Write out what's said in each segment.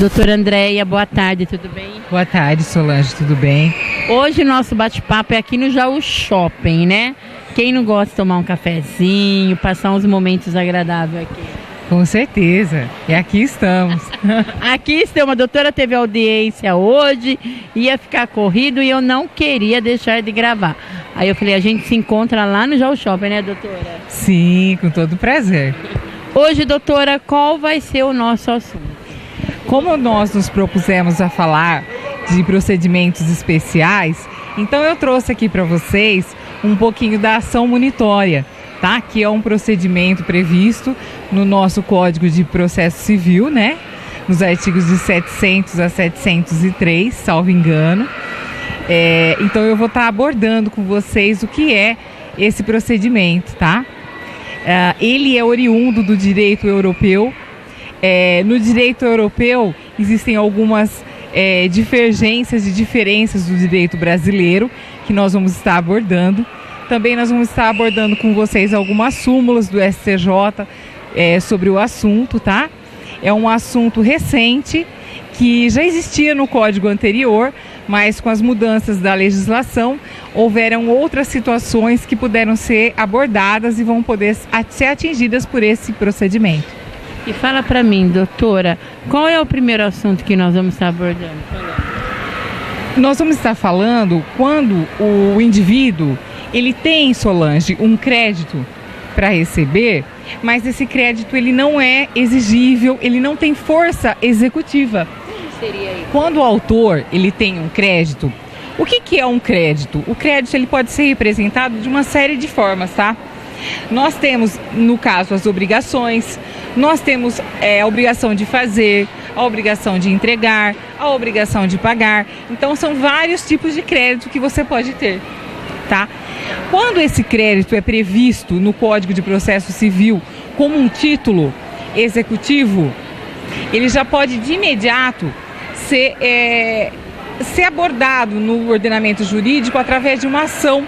Doutora Andréia, boa tarde, tudo bem? Boa tarde, Solange, tudo bem? Hoje o nosso bate-papo é aqui no Jaú Shopping, né? Quem não gosta de tomar um cafezinho, passar uns momentos agradáveis aqui? Com certeza, e aqui estamos. Aqui estamos, a doutora teve audiência hoje, ia ficar corrido e eu não queria deixar de gravar. Aí eu falei, a gente se encontra lá no Jaú Shopping, né, doutora? Sim, com todo prazer. Hoje, doutora, qual vai ser o nosso assunto? Como nós nos propusemos a falar de procedimentos especiais, então eu trouxe aqui para vocês um pouquinho da ação monitória, tá? Que é um procedimento previsto no nosso Código de Processo Civil, né? Nos artigos de 700 a 703, salvo engano. Então eu vou estar abordando com vocês o que é esse procedimento, tá? Ele é oriundo do direito europeu. No direito europeu existem algumas divergências e diferenças do direito brasileiro que nós vamos estar abordando. Também nós vamos estar abordando com vocês algumas súmulas do STJ sobre o assunto, tá? É um assunto recente que já existia no código anterior, mas com as mudanças da legislação houveram outras situações que puderam ser abordadas e vão poder ser atingidas por esse procedimento. E fala para mim, doutora, qual é o primeiro assunto que nós vamos estar abordando? Nós vamos estar falando quando o indivíduo, ele tem, Solange, um crédito para receber, mas esse crédito ele não é exigível, ele não tem força executiva. Seria isso? Quando o autor ele tem um crédito, o que é um crédito? O crédito ele pode ser representado de uma série de formas, tá? Nós temos, no caso, as obrigações, nós temos a obrigação de fazer, a obrigação de entregar, a obrigação de pagar. Então, são vários tipos de crédito que você pode ter, tá? Quando esse crédito é previsto no Código de Processo Civil como um título executivo, ele já pode de imediato ser abordado no ordenamento jurídico através de uma ação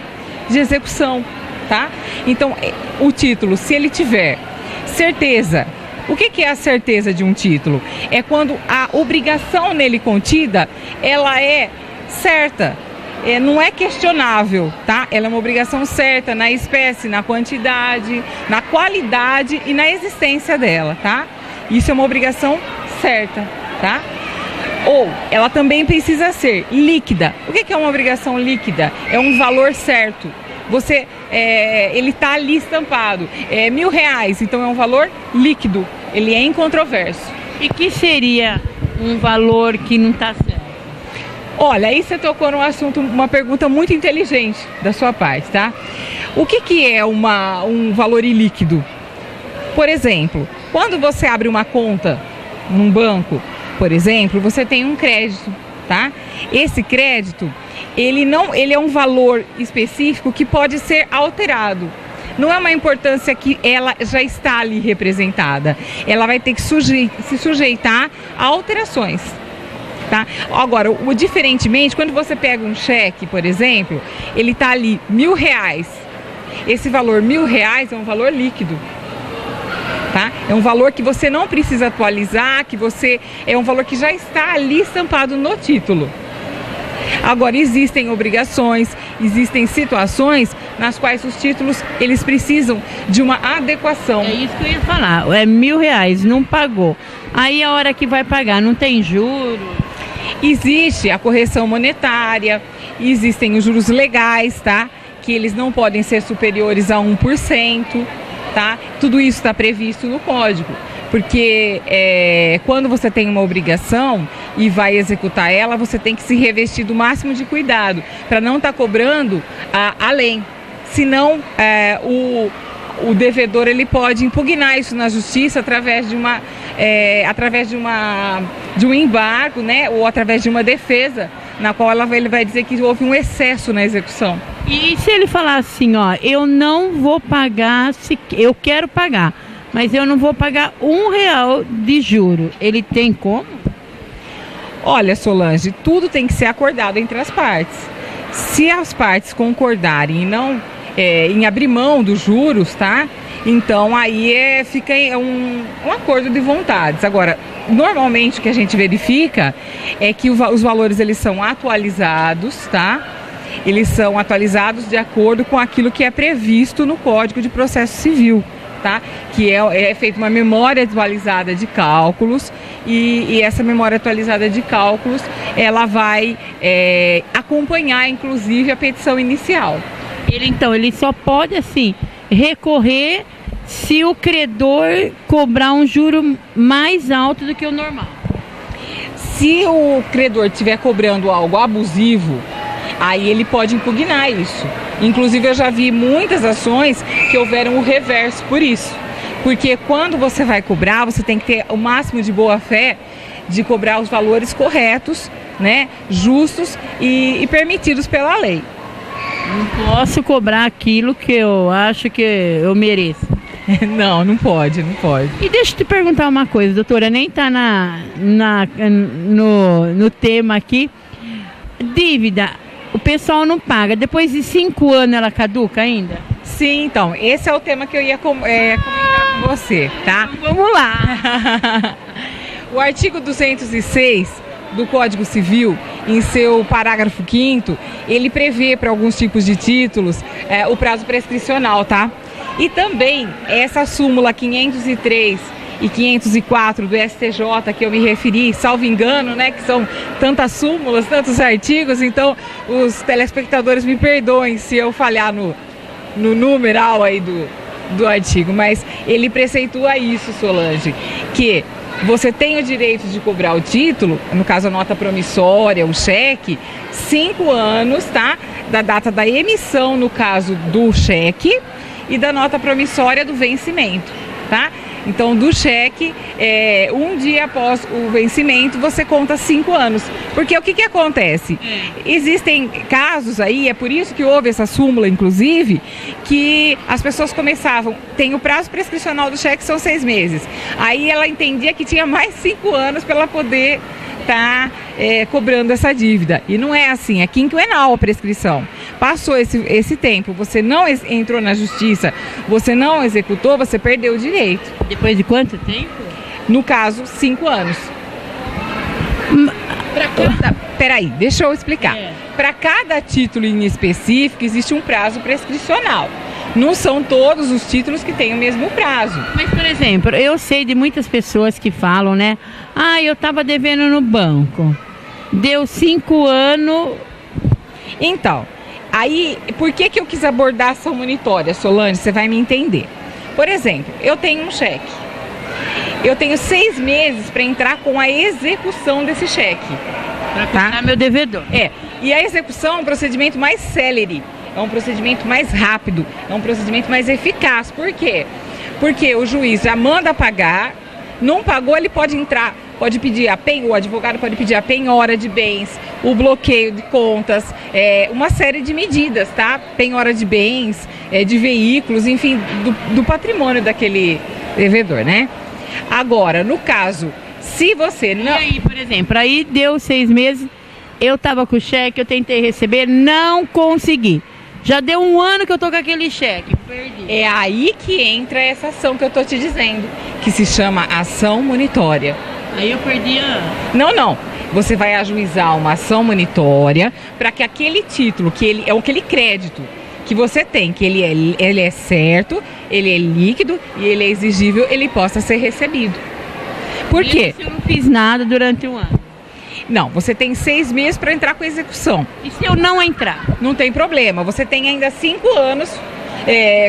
de execução. Tá? Então, o título, se ele tiver certeza, o que é a certeza de um título? É quando a obrigação nele contida, ela é certa, não é questionável, tá? Ela é uma obrigação certa na espécie, na quantidade, na qualidade e na existência dela, tá? Isso é uma obrigação certa, tá? Ou ela também precisa ser líquida. O que é uma obrigação líquida? É um valor certo. Ele está ali estampado, R$1.000, então é um valor líquido, ele é incontroverso. E que seria um valor que não está certo? Olha, aí você tocou num assunto, uma pergunta muito inteligente da sua parte, tá? O que é um valor ilíquido? Por exemplo, quando você abre uma conta num banco, por exemplo, você tem um crédito, tá? Esse crédito, ele é um valor específico que pode ser alterado. Não é uma importância que ela já está ali representada. Ela vai ter que se sujeitar a alterações, tá? Agora, diferentemente, quando você pega um cheque, por exemplo, ele está ali R$1.000. Esse valor R$1.000 é um valor líquido. Tá? É um valor que você não precisa atualizar, é um valor que já está ali estampado no título. Agora, existem obrigações, existem situações nas quais os títulos eles precisam de uma adequação. É isso que eu ia falar, é R$1.000, não pagou. Aí a hora que vai pagar, não tem juros? Existe a correção monetária, existem os juros legais, tá? Que eles não podem ser superiores a 1%. Tá? Tudo isso está previsto no código, porque quando você tem uma obrigação e vai executar ela, você tem que se revestir do máximo de cuidado para não estar cobrando além. Senão, o devedor ele pode impugnar isso na justiça através de um embargo, né? Ou através de uma defesa, na qual ele vai dizer que houve um excesso na execução. E se ele falar assim, ó, eu não vou pagar, eu quero pagar, mas eu não vou pagar R$1 de juro, ele tem como? Olha, Solange, tudo tem que ser acordado entre as partes. Se as partes concordarem em não em abrir mão dos juros, tá? Então aí fica um acordo de vontades. Agora, normalmente o que a gente verifica é que os valores eles são atualizados, tá? Eles são atualizados de acordo com aquilo que é previsto no Código de Processo Civil, tá? Que é feita uma memória atualizada de cálculos e essa memória atualizada de cálculos ela vai acompanhar inclusive a petição inicial. Ele só pode assim recorrer se o credor cobrar um juro mais alto do que o normal. Se o credor estiver cobrando algo abusivo, aí ele pode impugnar isso. Inclusive eu já vi muitas ações que houveram o reverso por isso. Porque quando você vai cobrar, você tem que ter o máximo de boa fé de cobrar os valores corretos, né, justos e permitidos pela lei. Não posso cobrar aquilo que eu acho que eu mereço. Não pode. E deixa eu te perguntar uma coisa, doutora, nem está no tema aqui. Dívida, o pessoal não paga, depois de 5 anos ela caduca ainda? Sim, então, esse é o tema que eu ia comentar com você, tá? Então, vamos lá. O artigo 206 do Código Civil, em seu parágrafo 5º, ele prevê para alguns tipos de títulos o prazo prescricional, tá? E também essa súmula 503 e 504 do STJ que eu me referi, salvo engano, né, que são tantas súmulas, tantos artigos, então os telespectadores me perdoem se eu falhar no numeral aí do artigo, mas ele preceitua isso, Solange, que você tem o direito de cobrar o título, no caso a nota promissória, o cheque, 5 anos, tá? Da data da emissão, no caso do cheque, e da nota promissória do vencimento, tá? Então, do cheque, um dia após o vencimento, você conta 5 anos. Porque o que acontece? Existem casos aí, é por isso que houve essa súmula, inclusive, que as pessoas começavam, tem o prazo prescricional do cheque, são 6 meses. Aí ela entendia que tinha mais 5 anos para ela poder estar cobrando essa dívida. E não é assim, é quinquenal a prescrição. Passou esse tempo, você não entrou na justiça, você não executou, você perdeu o direito. Depois de quanto tempo? No caso, 5 anos. Peraí, deixa eu explicar. Para cada título em específico, existe um prazo prescricional. Não são todos os títulos que têm o mesmo prazo. Mas, por exemplo, eu sei de muitas pessoas que falam, né? Ah, eu estava devendo no banco. Deu 5 anos. Então, aí, por que eu quis abordar a ação monitória, Solange? Você vai me entender. Por exemplo, eu tenho um cheque. Eu tenho 6 meses para entrar com a execução desse cheque. Para quitar meu devedor. E a execução é um procedimento mais célere. É um procedimento mais rápido, é um procedimento mais eficaz. Por quê? Porque o juiz já manda pagar, não pagou, ele pode entrar, pode pedir o advogado pode pedir a penhora de bens, o bloqueio de contas, uma série de medidas, tá? Penhora de bens, de veículos, enfim, do patrimônio daquele devedor, né? Agora, no caso, se você não... E aí, por exemplo, aí deu 6 meses, eu estava com o cheque, eu tentei receber, não consegui. Já deu 1 ano que eu tô com aquele cheque, perdi. É aí que entra essa ação que eu tô te dizendo, que se chama ação monitória. Aí eu perdi a... Não. Você vai ajuizar uma ação monitória para que aquele título, aquele crédito que você tem, que ele é certo, ele é líquido e ele é exigível, ele possa ser recebido. Por quê? Se eu não fiz nada durante 1 ano. Não, você tem 6 meses para entrar com a execução. E se eu não entrar? Não tem problema, você tem ainda 5 anos,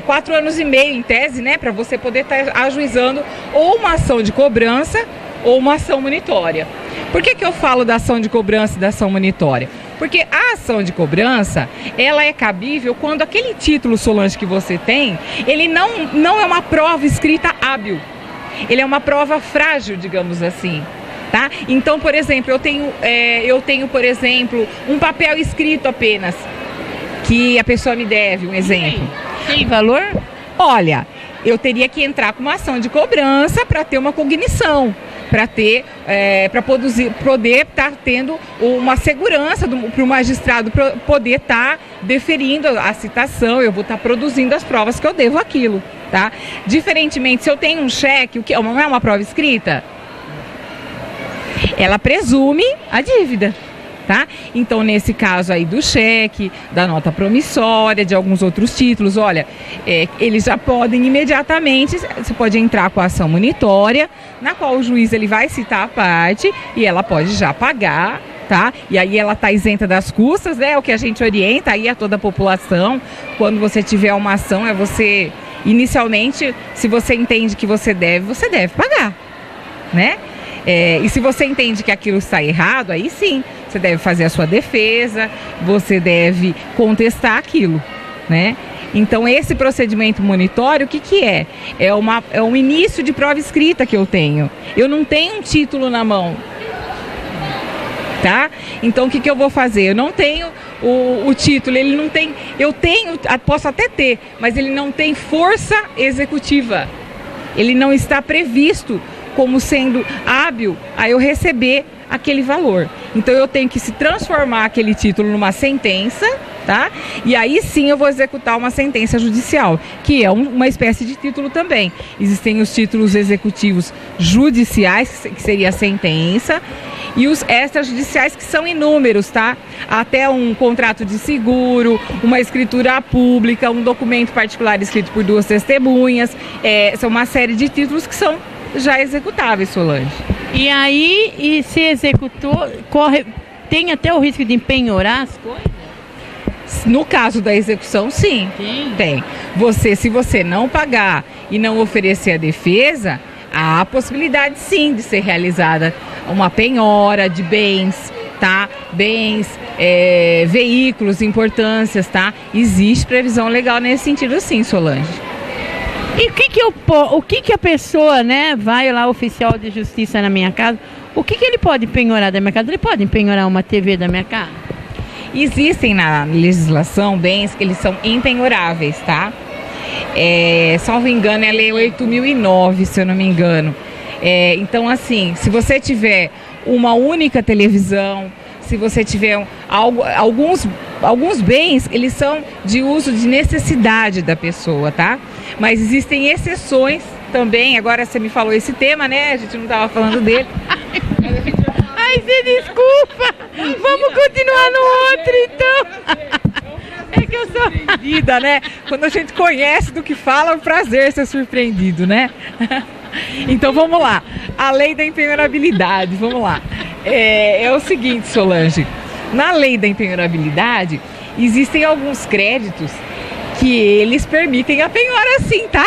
4 anos e meio em tese, né, para você poder estar ajuizando ou uma ação de cobrança ou uma ação monitória. Por que eu falo da ação de cobrança e da ação monitória? Porque a ação de cobrança, ela é cabível quando aquele título, Solange, que você tem, ele não é uma prova escrita hábil. Ele é uma prova frágil, digamos assim. Tá? Então, por exemplo, eu tenho, por exemplo, um papel escrito apenas, que a pessoa me deve, um exemplo. Tem valor? Olha, eu teria que entrar com uma ação de cobrança para ter uma cognição, para poder estar tendo uma segurança para o magistrado poder estar deferindo a citação, eu vou estar produzindo as provas que eu devo aquilo. tá? Diferentemente, se eu tenho um cheque, o que não é uma prova escrita, ela presume a dívida, tá? Então, nesse caso aí do cheque, da nota promissória, de alguns outros títulos, olha, eles já podem imediatamente, você pode entrar com a ação monitória, na qual o juiz ele vai citar a parte e ela pode já pagar, tá? E aí ela está isenta das custas, né? O que a gente orienta aí a toda a população. Quando você tiver uma ação, você, inicialmente, se você entende que você deve pagar, né? E se você entende que aquilo está errado, aí sim, você deve fazer a sua defesa, você deve contestar aquilo, né? Então, esse procedimento monitório, o que é? É um início de prova escrita que eu tenho. Eu não tenho um título na mão, tá? Então, o que eu vou fazer? Eu não tenho o título, ele não tem... Eu tenho, posso até ter, mas ele não tem força executiva. Ele não está previsto como sendo hábil a eu receber aquele valor. Então eu tenho que se transformar aquele título numa sentença, tá? E aí sim eu vou executar uma sentença judicial, que é uma espécie de título também. Existem os títulos executivos judiciais, que seria a sentença, e os extrajudiciais, que são inúmeros, tá? Até um contrato de seguro, uma escritura pública, um documento particular escrito por 2 testemunhas, são uma série de títulos que são já executáveis, Solange. E aí, se executou, tem até o risco de empenhorar as coisas? No caso da execução, sim. Tem. Se você não pagar e não oferecer a defesa, há a possibilidade, sim, de ser realizada uma penhora de bens, tá? Bens, veículos, importâncias, tá? Existe previsão legal nesse sentido, sim, Solange. E o que a pessoa, né, vai lá, oficial de justiça na minha casa, o que ele pode penhorar da minha casa? Ele pode penhorar uma TV da minha casa? Existem na legislação bens que eles são impenhoráveis, tá? Salvo engano, é a Lei 8.009, se eu não me engano. Então, assim, se você tiver uma única televisão, se você tiver alguns bens, eles são de uso de necessidade da pessoa, tá? Mas existem exceções também. Agora você me falou esse tema, né? A gente não estava falando dele. Ai, você desculpa! Vamos continuar no outro, então! É que eu sou surpreendida, né? Quando a gente conhece do que fala, é um prazer ser surpreendido, né? Então vamos lá. A lei da impenhorabilidade, vamos lá. É o seguinte, Solange. Na lei da impenhorabilidade, existem alguns créditos que eles permitem a penhora, sim, tá?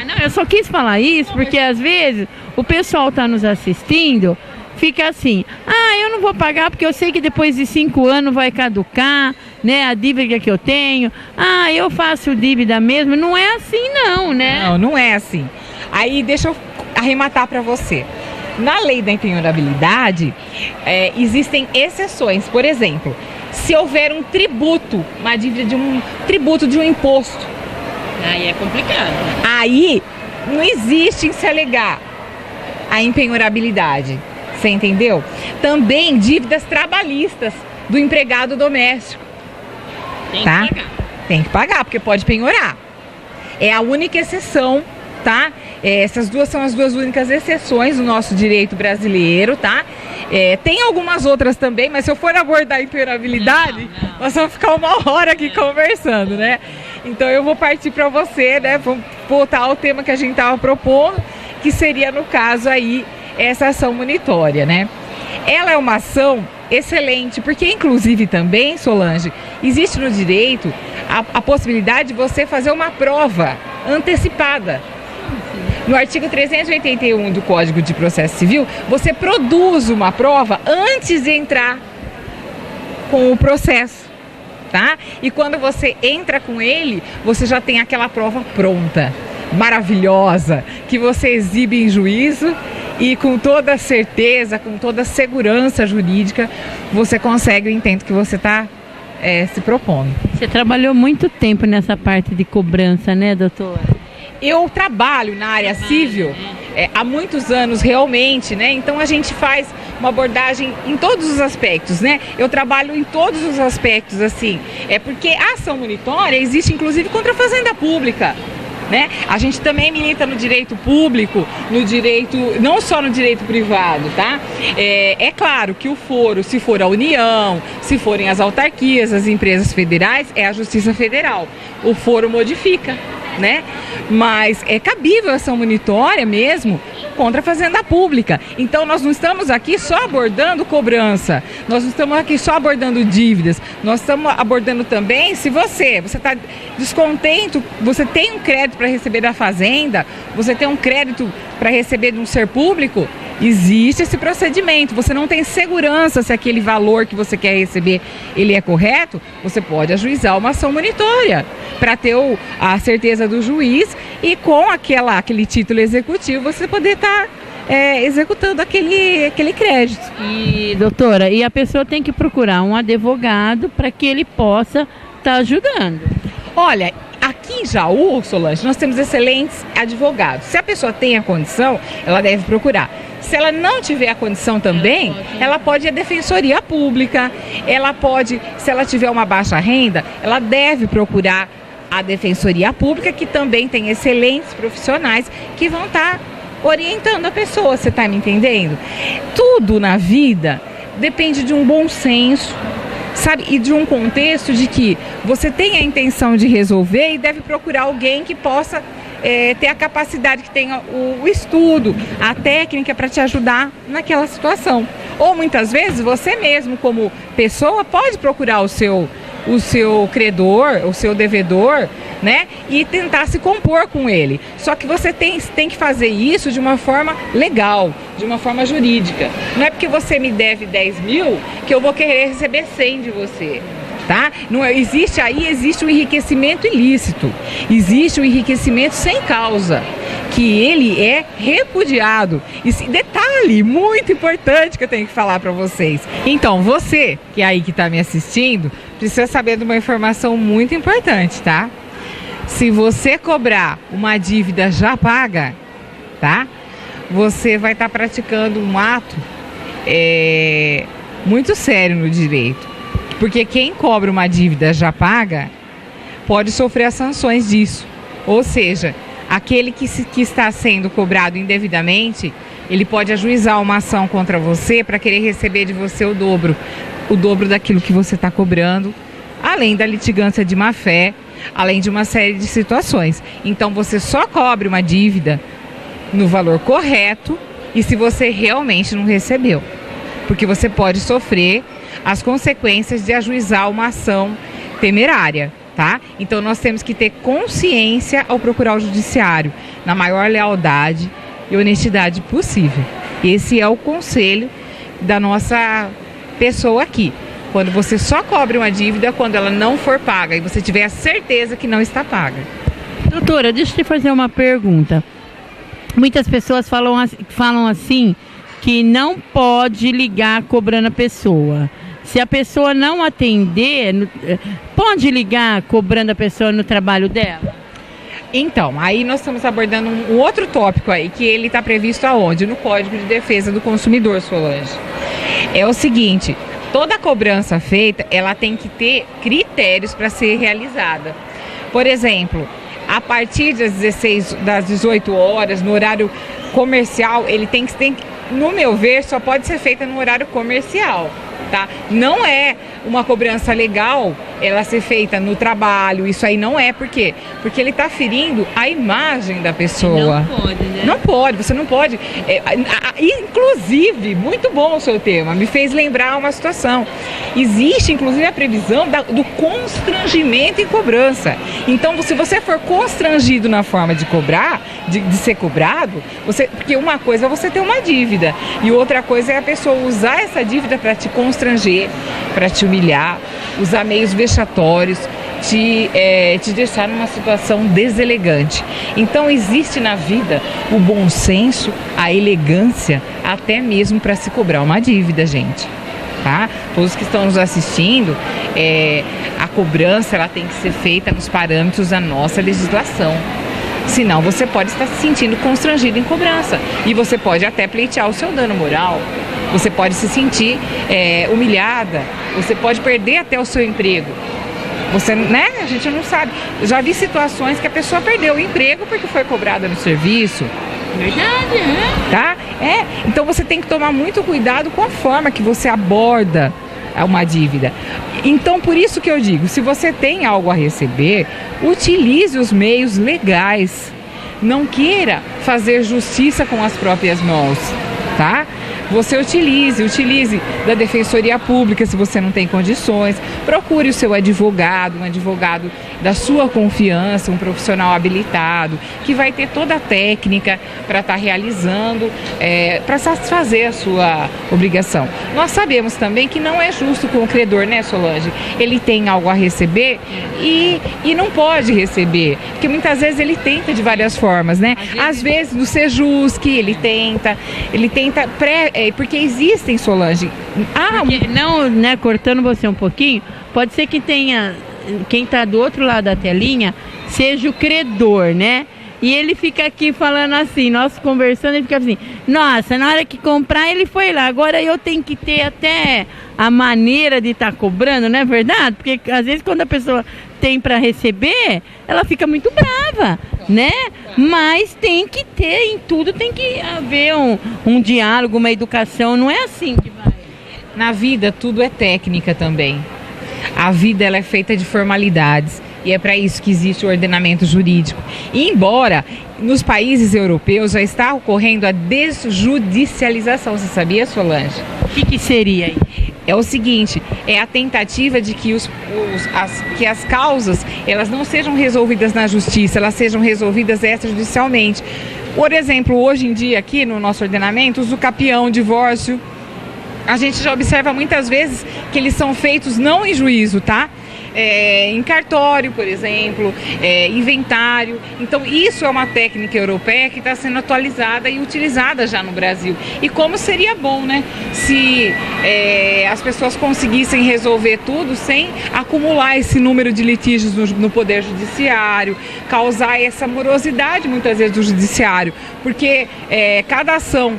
Não, eu só quis falar isso porque às vezes o pessoal está nos assistindo, fica assim, eu não vou pagar porque eu sei que depois de 5 anos vai caducar, né, a dívida que eu tenho, eu faço dívida mesmo. Não é assim não, né? Não é assim. Aí deixa eu arrematar para você. Na lei da impenhorabilidade, existem exceções. Por exemplo, se houver um tributo, uma dívida de um tributo de um imposto. Aí é complicado. Aí não existe em se alegar a impenhorabilidade. Você entendeu? Também dívidas trabalhistas do empregado doméstico. Tem que pagar. Tem que pagar, porque pode penhorar. É a única exceção, tá? Essas duas são as duas únicas exceções do nosso direito brasileiro, tá? Tem algumas outras também, mas se eu for abordar a impenhorabilidade, nós vamos ficar 1 hora aqui conversando, né? Então eu vou partir para você, né? Vamos voltar ao tema que a gente estava propondo, que seria, no caso aí, essa ação monitória, né? Ela é uma ação excelente, porque inclusive também, Solange, existe no direito a possibilidade de você fazer uma prova antecipada. No artigo 381 do Código de Processo Civil, você produz uma prova antes de entrar com o processo, tá? E quando você entra com ele, você já tem aquela prova pronta, maravilhosa, que você exibe em juízo e com toda certeza, com toda segurança jurídica, você consegue o intento que você está se propondo. Você trabalhou muito tempo nessa parte de cobrança, né, doutora? Eu trabalho na área civil há muitos anos realmente, né? Então a gente faz uma abordagem em todos os aspectos, né? Eu trabalho em todos os aspectos, assim. Porque a ação monitória existe inclusive contra a fazenda pública, né? A gente também milita no direito público, no direito, não só no direito privado, tá? É claro que o foro, se for a União, se forem as autarquias, as empresas federais, é a Justiça Federal. O foro modifica, né? Mas é cabível ação munitória mesmo contra a Fazenda Pública. Então nós não estamos aqui só abordando cobrança, nós não estamos aqui só abordando dívidas, nós estamos abordando também se você está descontente, você tem um crédito para receber da Fazenda, você tem um crédito para receber de um ser público, existe esse procedimento, você não tem segurança se aquele valor que você quer receber ele é correto, você pode ajuizar uma ação munitória para ter a certeza do juiz e com aquele título executivo você poder estar executando aquele crédito. E, doutora, e a pessoa tem que procurar um advogado para que ele possa estar ajudando. Olha, aqui em Jaú, Solange, nós temos excelentes advogados. Se a pessoa tem a condição, ela deve procurar. Se ela não tiver a condição também, ela pode ir à Defensoria Pública, ela pode, se ela tiver uma baixa renda, ela deve procurar a Defensoria Pública, que também tem excelentes profissionais que vão estar orientando a pessoa, você está me entendendo? Tudo na vida depende de um bom senso, sabe? E de um contexto de que você tem a intenção de resolver e deve procurar alguém que possa ter a capacidade, que tenha o estudo, a técnica para te ajudar naquela situação. Ou muitas vezes você mesmo, como pessoa, pode procurar o seu credor, o seu devedor, né? E tentar se compor com ele. Só que você tem que fazer isso de uma forma legal, de uma forma jurídica. Não é porque você me deve 10 mil que eu vou querer receber 100 de você. Tá? Não existe o enriquecimento ilícito, existe o enriquecimento sem causa, que ele é repudiado. E detalhe muito importante que eu tenho que falar para vocês. Então, você que está me assistindo, precisa saber de uma informação muito importante, tá? Se você cobrar uma dívida já paga, tá? Você vai estar praticando um ato muito sério no direito. Porque quem cobra uma dívida já paga pode sofrer as sanções disso. Ou seja, aquele que está sendo cobrado indevidamente, ele pode ajuizar uma ação contra você para querer receber de você o dobro daquilo que você está cobrando, além da litigância de má-fé, além de uma série de situações. Então você só cobre uma dívida no valor correto e se você realmente não recebeu. Porque você pode sofrer as consequências de ajuizar uma ação temerária, tá? Então nós temos que ter consciência ao procurar o judiciário, na maior lealdade e honestidade possível. Esse é o conselho da nossa pessoa aqui. Quando você só cobre uma dívida quando ela não for paga e você tiver a certeza que não está paga. Doutora, deixa eu te fazer uma pergunta. Muitas pessoas falam assim que não pode ligar cobrando a pessoa. Se a pessoa não atender, pode ligar cobrando a pessoa no trabalho dela? Então, aí nós estamos abordando um outro tópico aí, que ele está previsto aonde? No Código de Defesa do Consumidor, Solange. É o seguinte, toda cobrança feita, ela tem que ter critérios para ser realizada. Por exemplo, a partir das 18 horas, no horário comercial, no meu ver, só pode ser feita no horário comercial. Tá? Não é uma cobrança legal ela ser feita no trabalho, isso aí não é, por quê? Porque ele está ferindo a imagem da pessoa. Não pode, né? Não pode, você não pode. Inclusive, muito bom o seu tema, me fez lembrar uma situação. Existe, inclusive, a previsão do constrangimento em cobrança. Então, se você for constrangido na forma de cobrar, de ser cobrado, porque uma coisa é você ter uma dívida e outra coisa é a pessoa usar essa dívida para te constranger, para te humilhar, usar meios vexatórios, te deixar numa situação deselegante. Então existe na vida o bom senso, a elegância, até mesmo para se cobrar uma dívida, gente. Tá? Todos que estão nos assistindo, a cobrança ela tem que ser feita nos parâmetros da nossa legislação. Senão você pode estar se sentindo constrangido em cobrança e você pode até pleitear o seu dano moral. Você pode se sentir humilhada, você pode perder até o seu emprego. Você, né? A gente não sabe. Eu já vi situações que a pessoa perdeu o emprego porque foi cobrada no serviço. Verdade, né? Tá? Então você tem que tomar muito cuidado com a forma que você aborda uma dívida. Então, por isso que eu digo, se você tem algo a receber, utilize os meios legais. Não queira fazer justiça com as próprias mãos, tá? Você utilize da Defensoria Pública se você não tem condições. Procure o seu advogado, um advogado da sua confiança, um profissional habilitado, que vai ter toda a técnica para estar realizando, para satisfazer a sua obrigação. Nós sabemos também que não é justo com o credor, né, Solange? Ele tem algo a receber e não pode receber, porque muitas vezes ele tenta de várias formas, né? Às vezes no Sejusc ele tenta porque existem, Solange. Porque, não, né, cortando você um pouquinho, pode ser que tenha, quem está do outro lado da telinha, seja o credor, né? E ele fica aqui falando assim, nós conversando, ele fica assim, nossa, na hora que comprar ele foi lá, agora eu tenho que ter até a maneira de estar cobrando, não é verdade? Porque às vezes quando a pessoa tem para receber, ela fica muito brava, né? Mas tem que ter, em tudo tem que haver um diálogo, uma educação, não é assim que vai. Na vida tudo é técnica também. A vida ela é feita de formalidades e é para isso que existe o ordenamento jurídico. E embora nos países europeus já está ocorrendo a desjudicialização, você sabia, Solange? O que seria aí? É o seguinte, é a tentativa de que as causas elas não sejam resolvidas na justiça, elas sejam resolvidas extrajudicialmente. Por exemplo, hoje em dia aqui no nosso ordenamento, o capião, divórcio, a gente já observa muitas vezes que eles são feitos não em juízo, tá? Em cartório, por exemplo, inventário. Então isso é uma técnica europeia que está sendo atualizada e utilizada já no Brasil. E como seria bom, né? Se as pessoas conseguissem resolver tudo sem acumular esse número de litígios no Poder Judiciário, causar essa morosidade muitas vezes do Judiciário, porque cada ação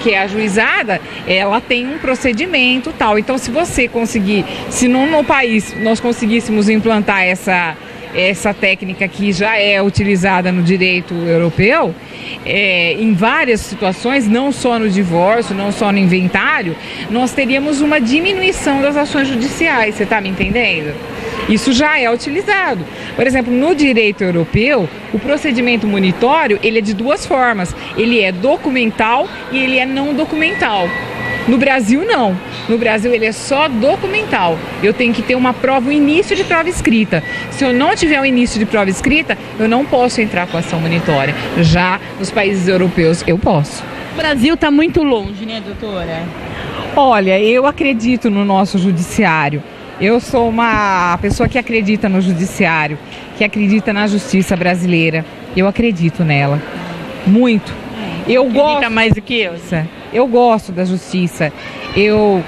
que é ajuizada, ela tem um procedimento tal. Então, se você conseguir, se no país nós conseguíssemos implantar essa técnica que já é utilizada no direito europeu, em várias situações, não só no divórcio, não só no inventário, nós teríamos uma diminuição das ações judiciais, você está me entendendo? Isso já é utilizado. Por exemplo, no direito europeu, o procedimento monitório, ele é de duas formas. Ele é documental e ele é não documental. No Brasil, não. No Brasil, ele é só documental. Eu tenho que ter uma prova, um início de prova escrita. Se eu não tiver um início de prova escrita, eu não posso entrar com ação monitória. Já nos países europeus, eu posso. O Brasil está muito longe, né, doutora? Olha, eu acredito no nosso judiciário. Eu sou uma pessoa que acredita no judiciário, que acredita na justiça brasileira. Eu acredito nela. Muito. Eu gosto mais do que eu. Eu gosto da justiça. Eu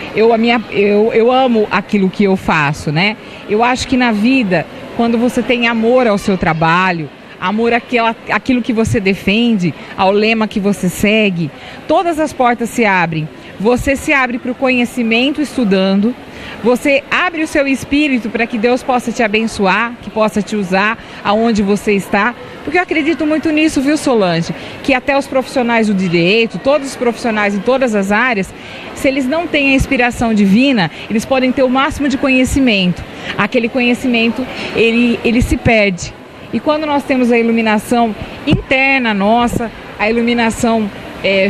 amo aquilo que eu faço, né? Eu acho que na vida, quando você tem amor ao seu trabalho, amor àquilo que você defende, ao lema que você segue, todas as portas se abrem. Você se abre para o conhecimento estudando, você abre o seu espírito para que Deus possa te abençoar, que possa te usar aonde você está, porque eu acredito muito nisso, viu, Solange? Que até os profissionais do direito, todos os profissionais em todas as áreas, se eles não têm a inspiração divina, eles podem ter o máximo de conhecimento. Aquele conhecimento, ele se perde. E quando nós temos a iluminação interna nossa, a iluminação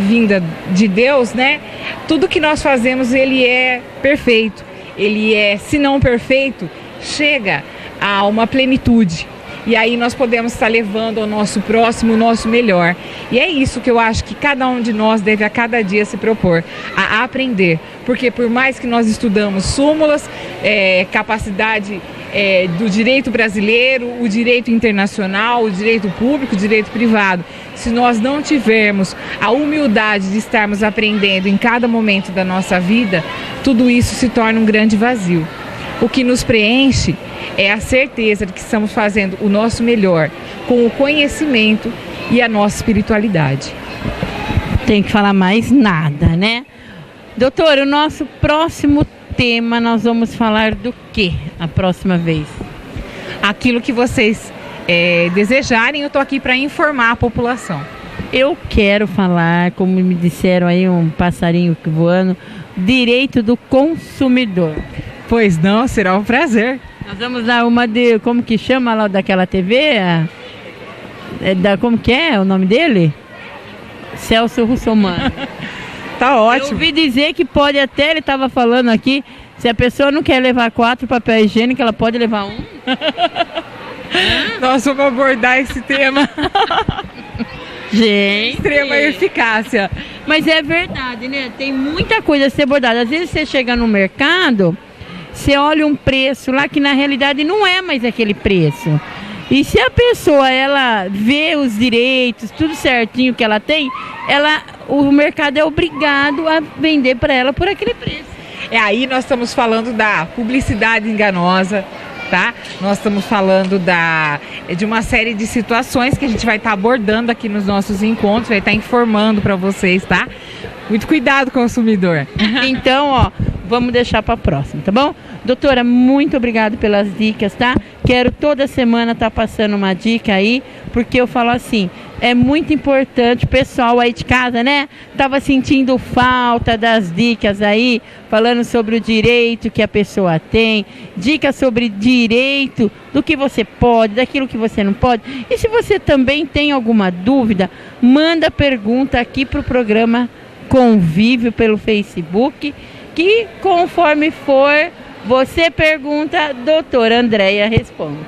vinda de Deus, né? Tudo que nós fazemos, ele é perfeito. Ele é, se não perfeito, chega a uma plenitude. E aí nós podemos estar levando ao nosso próximo o nosso melhor. E é isso que eu acho que cada um de nós deve a cada dia se propor, a aprender. Porque por mais que nós estudamos súmulas, capacidade do direito brasileiro, o direito internacional, o direito público, o direito privado, se nós não tivermos a humildade de estarmos aprendendo em cada momento da nossa vida, tudo isso se torna um grande vazio. O que nos preenche é a certeza de que estamos fazendo o nosso melhor com o conhecimento e a nossa espiritualidade. Tem que falar mais nada, né? Doutor, o nosso próximo tema nós vamos falar do que a próxima vez? Aquilo que vocês desejarem, eu estou aqui para informar a população. Eu quero falar, como me disseram aí, um passarinho voando, direito do consumidor. Pois não, será um prazer. Nós vamos dar uma de, como que chama lá daquela TV? Como que é o nome dele? Celso Russomano. Tá ótimo. Eu ouvi dizer que pode até, ele estava falando aqui, se a pessoa não quer levar 4 papel higiênico, ela pode levar 1. Nós vamos abordar esse tema. Gente. Extrema eficácia. Mas é verdade, né? Tem muita coisa a ser abordada. Às vezes você chega no mercado, você olha um preço lá que na realidade não é mais aquele preço. E se a pessoa, ela vê os direitos, tudo certinho que ela tem, o mercado é obrigado a vender para ela por aquele preço. Aí nós estamos falando da publicidade enganosa, tá? Nós estamos falando de uma série de situações que a gente vai estar abordando aqui nos nossos encontros, vai estar informando para vocês, tá? Muito cuidado, consumidor. Então, ó, vamos deixar para a próxima, tá bom? Doutora, muito obrigado pelas dicas, tá? Quero toda semana estar passando uma dica aí, porque eu falo assim, é muito importante, o pessoal aí de casa, né? Tava sentindo falta das dicas aí, falando sobre o direito que a pessoa tem, dicas sobre direito do que você pode, daquilo que você não pode. E se você também tem alguma dúvida, manda pergunta aqui pro programa Convívio pelo Facebook, que conforme for, você pergunta, doutora Andréia responde.